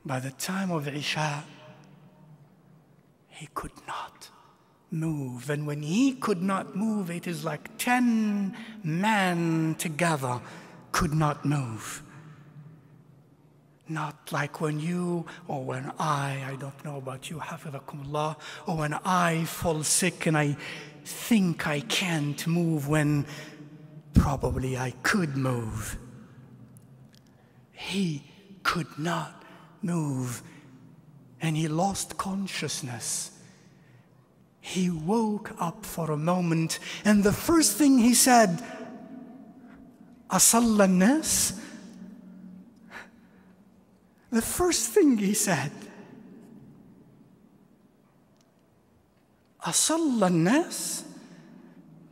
By the time of Isha, he could not move. And when he could not move, it is like 10 men together could not move. Not like when you or when I don't know about you, hafizakumullah, or when I fall sick and I think I can't move when probably I could move. He could not move, and he lost consciousness. He woke up for a moment, and the first thing he said, Asalla nas? The first thing he said, Asalla nas?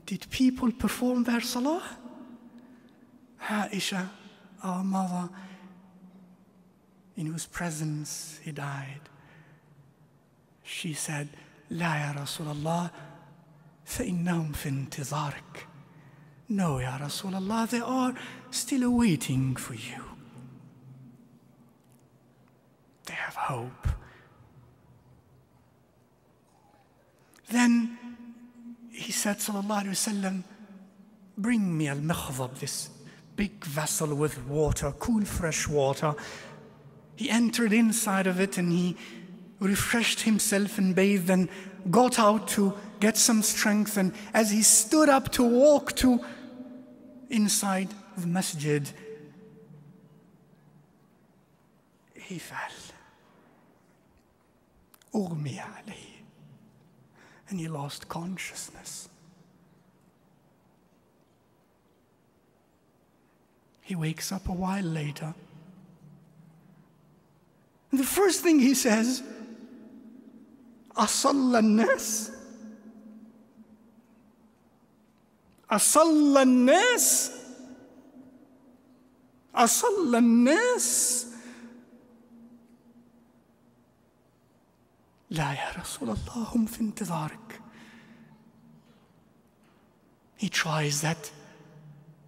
Did people perform their salah? Aisha, our mother, in whose presence he died, she said, لا يا رسول الله فإنهم في انتظارك. No, Ya Rasulullah, they are still waiting for you. They have hope. Then he said, sallallahu alayhi wasallam, bring me al-mikhdab, this big vessel with water, cool fresh water. He entered inside of it and he refreshed himself and bathed and got out to get some strength. And as he stood up to walk to inside the masjid, he fell. أغمي عليه. And he lost consciousness. He wakes up a while later. And the first thing he says, أصلى الناس? أصلى الناس? أصلى الناس؟ لا يا رسول الله هم في انتظارك. He tries that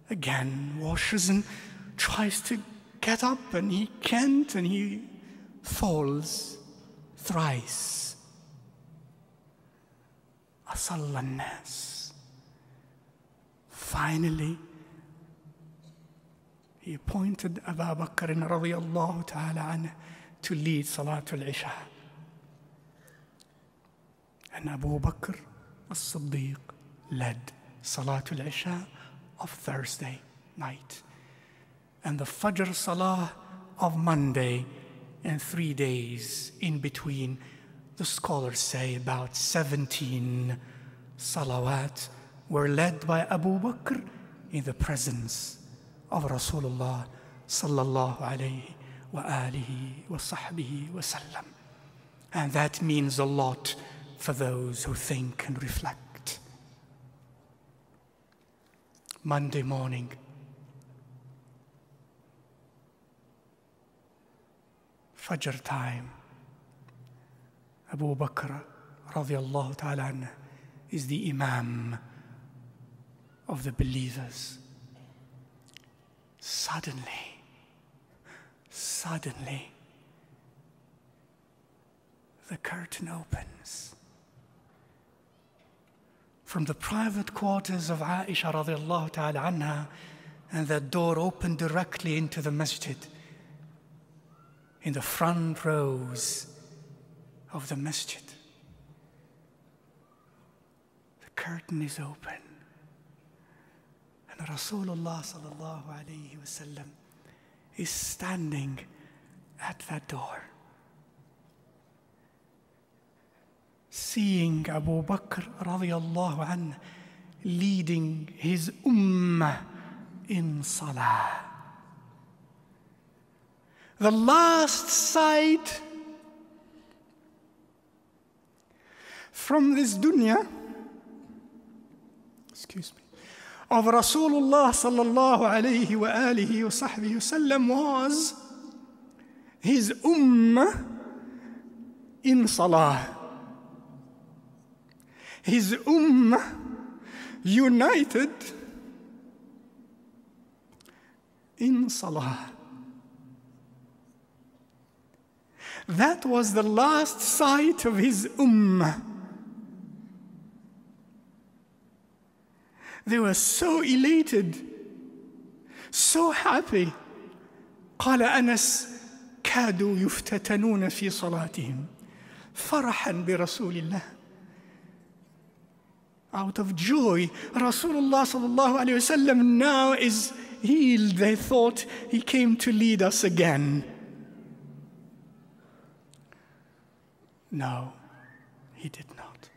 again, washes and tries to get up, and he can't, and he falls thrice. أصلى الناس. Finally, he appointed Abu Bakr radiyallahu ta'ala anhu to lead Salatul Isha. And Abu Bakr as-Siddiq led Salatul Isha of Thursday night, and the Fajr Salah of Monday, and 3 days in between. The scholars say about 17 salawat were led by Abu Bakr in the presence of Rasulullah sallallahu alayhi wa alihi wa sahbihi wa sallam. And that means a lot for those who think and reflect. Monday morning, Fajr time, Abu Bakr radiallahu ta'ala anhu is the Imam of the believers. Suddenly, the curtain opens. From the private quarters of Aisha radiallahu ta'ala anha, and that door opened directly into the masjid. In the front rows of the masjid, the curtain is open, and Rasulullah sallallahu alayhi wa sallam is standing at that door. Seeing Abu Bakr radiyallahu anhu leading his ummah in salah. The last sight from this dunya, of Rasulullah sallallahu alayhi wa alihi wa sahbihi wasallam was his ummah in salah. His ummah united in salah. That was the last sight of his ummah. They were so elated, so happy. قال أنس كادوا يفتتنون في صلاتهم فرحا برسول الله. Out of joy, Rasulullah sallallahu alayhi wasallam now is healed. They thought he came to lead us again. No, he did not.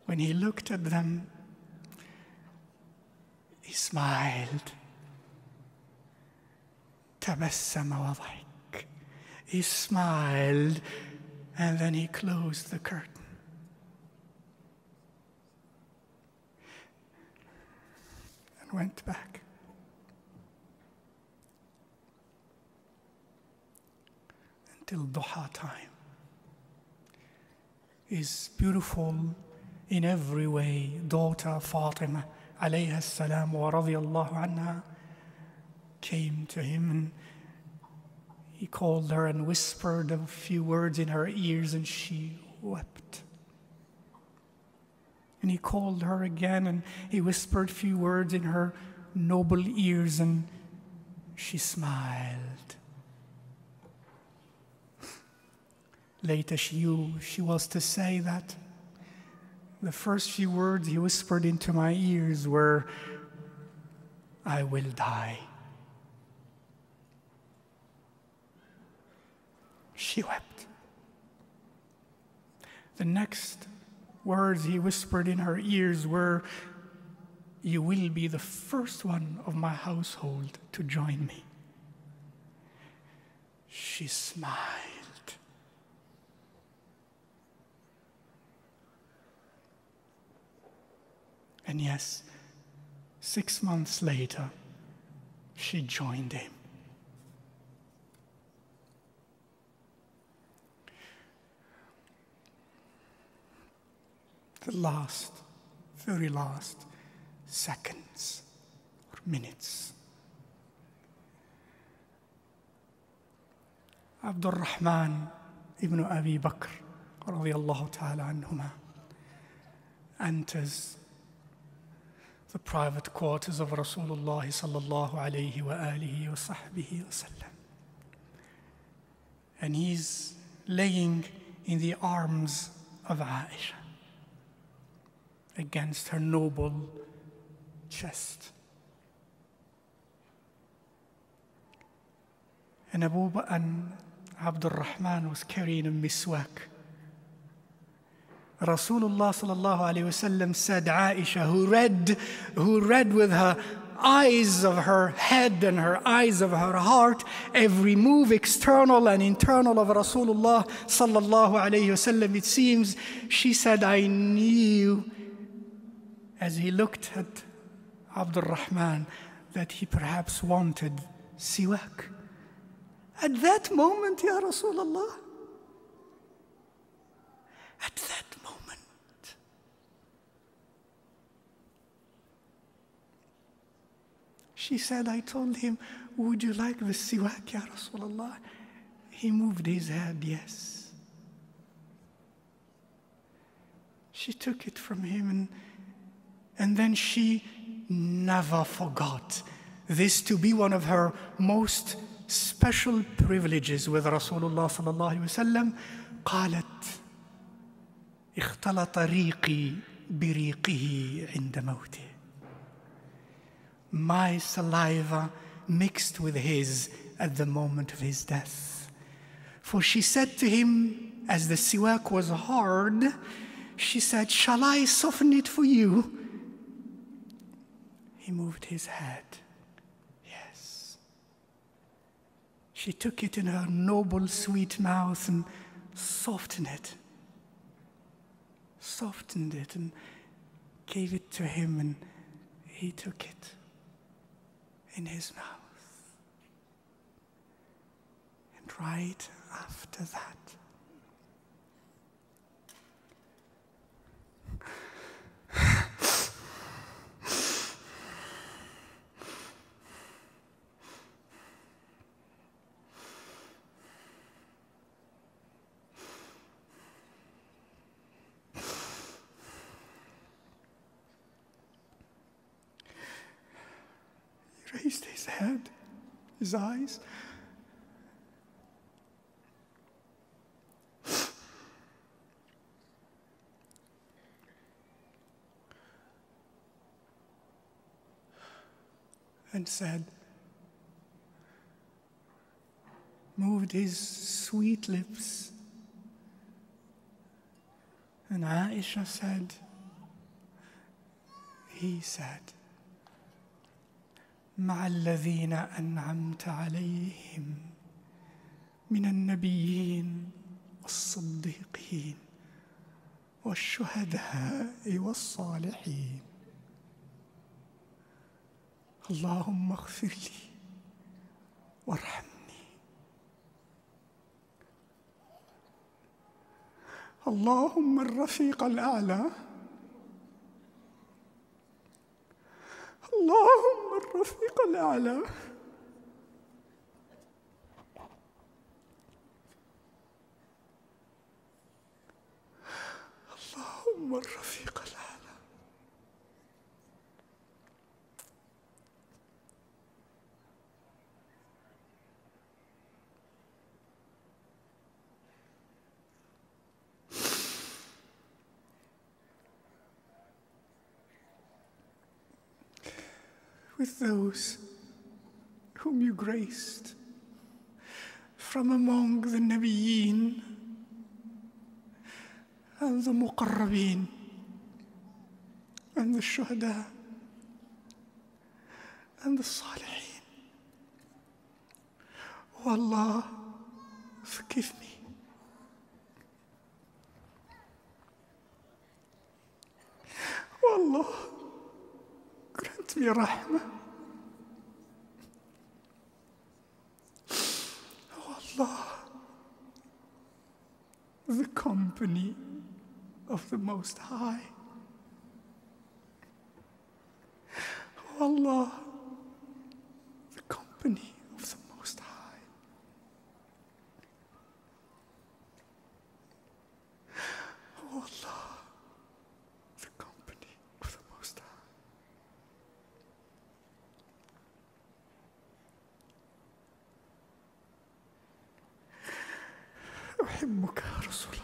When he looked at them, he smiled. تبسم وضحك. He smiled, and then he closed the curtain. And went back. Until duha time. His beautiful, in every way, daughter Fatima alayha salam wa radiyallahu anha came to him, and he called her and whispered a few words in her ears, and she wept. And he called her again, and he whispered a few words in her noble ears, and she smiled. Later she was to say that the first few words he whispered into my ears were, "I will die." She wept. The next words he whispered in her ears were, "You will be the first one of my household to join me." She smiled. And yes, 6 months later, she joined him. The last, very last seconds or minutes. Abdul Rahman ibn Abi Bakr radiyallahu ta'ala anhuma enters the private quarters of Rasulullah sallallahu alayhi wa alihi wa sahbihi wa sallam. And he's laying in the arms of Aisha against her noble chest. And Abdul Rahman was carrying a miswak. Rasulullah sallallahu alayhi wasallam said, Aisha, who read with her eyes of her head and her eyes of her heart every move, external and internal, of Rasulullah sallallahu alayhi wasallam, it seems, she said, I knew as he looked at Abdul Rahman that he perhaps wanted siwak. At that moment, Ya Rasulullah, at that moment, she said, I told him, would you like the siwak, Ya Rasulullah? He moved his head, yes. She took it from him, and then she never forgot this to be one of her most special privileges with Rasulullah sallallahu alaihi wasallam. قالت اختلط ريقي بريقه عند موته. My saliva mixed with his at the moment of his death. For she said to him, as the siwak was hard, she said, shall I soften it for you? He moved his head. Yes. She took it in her noble, sweet mouth and softened it and gave it to him, and he took it in his mouth. And right after that, raised his head, his eyes, and said, moved his sweet lips, and Aisha said, he said, مع الذين أنعمت عليهم من النبيين والصديقين والشهداء والصالحين اللهم اغفر لي وارحمني اللهم الرفيق الأعلى اللهم الرفيق الأعلى اللهم الرفيق الأعلى. With those whom you graced from among the Nabiyeen and the Muqarrabeen and the Shuhada and the Salihin. Oh Allah, forgive me. Oh Allah, grant me rahmah. Oh Allah, the company of the Most High. Oh Allah, the company of the Most High. Oh Allah, the company of the Most High. أحبك يا رسول الله.